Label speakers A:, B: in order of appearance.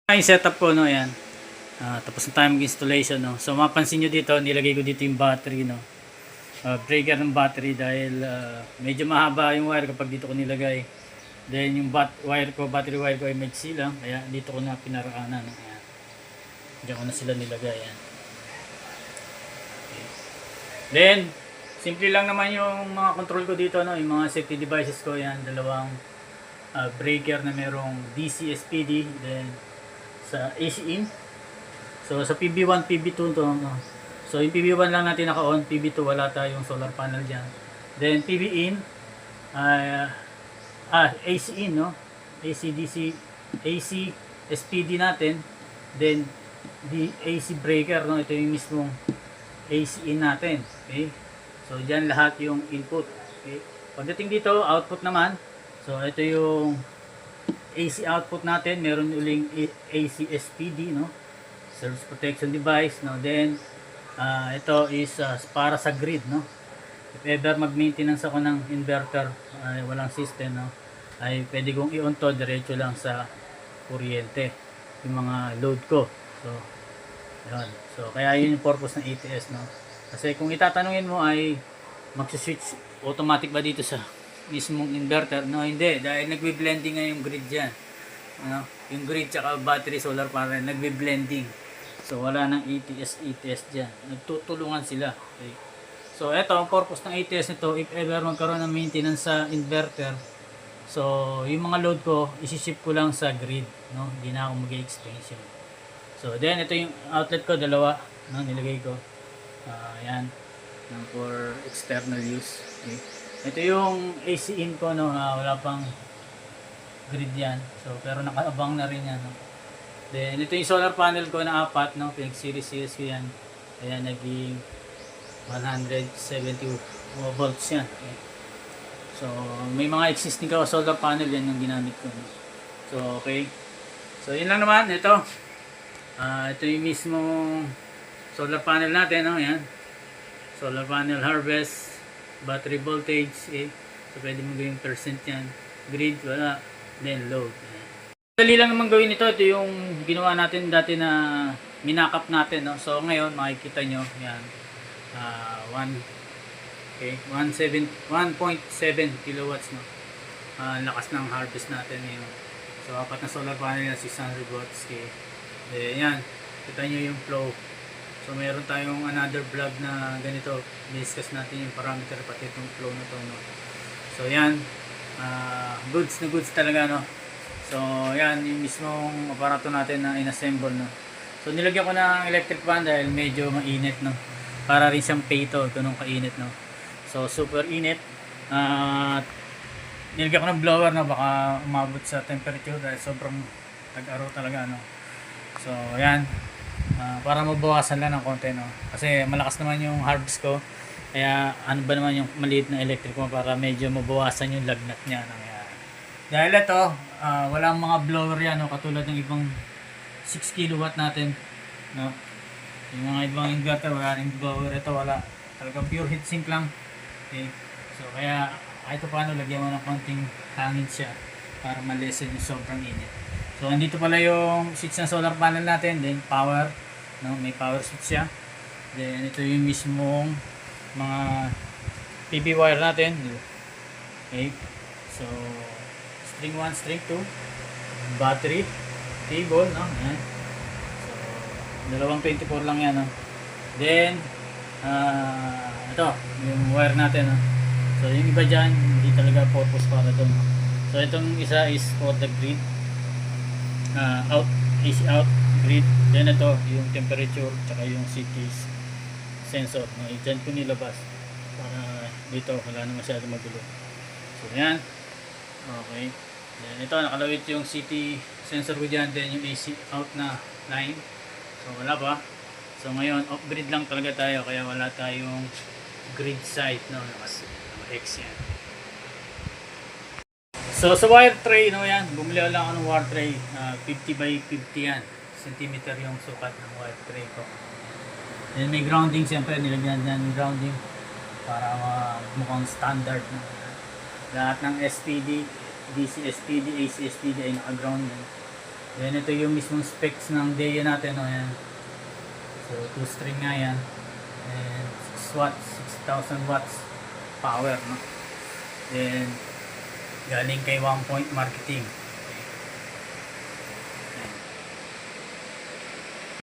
A: Yung setup ko, no, yan. Tapos na tayo mag-installation, no. So mapansin nyo dito, nilagay ko dito yung battery, no. Breaker ng battery dahil medyo mahaba yung wire kapag dito ko nilagay. Then yung battery wire ko ay maiksi lang, kaya dito ko na pinaraanan, no. Ayan. Diyan ko na sila nilagay, yan. Okay. Then simple lang naman yung mga control ko dito, no, yung mga safety devices ko, yan, dalawang breaker na merong DC SPD, then sa AC in. So sa PB1, PB2 to, no. So yung PB1 lang natin naka-on, PB2 wala tayong solar panel diyan. Then PB in AC in, no. AC DC AC SPD natin. Then the AC breaker, no. Ito yung mismong AC in natin. Okay? So diyan lahat yung input. Okay? Pagdating dito, output naman. So ito yung AC output natin, meron uling AC SPD, no, surge protection device, no. Then ito is para sa grid, no. If ever mag-maintenance ako ng inverter, walang system, no, ay pwede kong i-on to diretso lang sa kuryente yung mga load ko. So yun. So kaya yun yung purpose ng ATS, no. Kasi kung itatanungin mo ay magsi-switch automatic ba dito sa mismong inverter? No, hindi, dahil nagbe-blending nga yung grid diyan. Ano, yung grid tsaka battery solar panel nagbe-blending. So wala nang ATS diyan. Nagtutulungan sila. Okay. So ito ang purpose ng ATS nito, if ever magkaroon ng maintenance sa inverter. So yung mga load ko, isi-ship ko lang sa grid, no. Hindi na ako mag-extension. So then ito yung outlet ko, dalawa, no, nilagay ko. Ayan, for external use. Okay. Ito yung AC in ko, no, wala pang grid yan. So pero nakaabang na rin yan, no. Then ito yung solar panel ko na apat, no, pinag-series ko yan. Ayan, naging 170 volts yan. Okay. So may mga existing ka solar panel yan yung ginamit ko, no? So okay. So yun lang naman, ito. Ito yung mismong solar panel natin, no, yan. Solar panel harvest, battery voltage, so pwede mo gawing percent yan. Grid, wala. Then load. Dali lang naman gawin ito. Ito yung ginawa natin dati na minakap natin, no? So ngayon makikita nyo yan, 1.7 kilowatts, no? Lakas ng harvest natin yun. So apat na solar panel na 600 watts. Okay. Yan, kita nyo yung flow. So meron tayong another vlog na ganito, discuss natin yung parameter pati itong flow na to, no? So yan, goods na goods talaga, no? So yan yung mismong aparato natin na inassemble, no? So nilagyan ko ng electric fan dahil medyo mainit, no? Para rin siyang peto, ito nung kainit, no? So super init. Nilagyan ko ng blower na baka umabot sa temperature dahil sobrang tag-araw talaga, no? So yan, para mabawasan lang ng konti, no? Kasi malakas naman yung harvest ko, kaya ano ba naman yung maliit na electric mo para medyo mabawasan yung lagnat niya, no? Dahil ito, walang mga blower yan, no? Katulad ng ibang 6 kilowatt natin, no? Yung mga ibang inverter wala rin blower, ito wala, talagang pure heatsink lang. Okay. So kaya kahit paano lagyan mo ng konting hangin siya para ma-lessen yung sobrang init. So andito pala yung switch ng solar panel natin, then power, no, may power switch siya. Then ito yung mismong mga PB wire natin. Okay. So string 1, string 2, battery, cable, no. Ayan. So dalawang 24 lang yan, no. Then ito yung wire natin, no. So yung iba dyan hindi talaga purpose para doon, no. So itong isa is for the grid, out, AC out, grid. Then ito yung temperature tsaka yung CT sensor, no? Dyan ko nilabas para dito wala na masyado magulo. So yan, okay. Then ito nakalawit yung CT sensor ko dyan, then yung AC out na line. So wala pa. So ngayon off grid lang talaga tayo, kaya wala tayong grid site, no, X yan. So sa wire tray, no, yan, bumili lang ako ng wire tray, 50 by 50 yan, centimeter yung sukat ng wire tray ko. Then may grounding, siyempre nilagyan dyan yung grounding para mukhang standard, no? Lahat ng SPD, DC SPD, AC SPD ay naka-ground yan. Then ito yung mismong specs ng DEA natin, no? Ayan. So 2 string nga yan. And 6 watts, 6,000 watts power, no? Then galing kay 1 Point Marketing.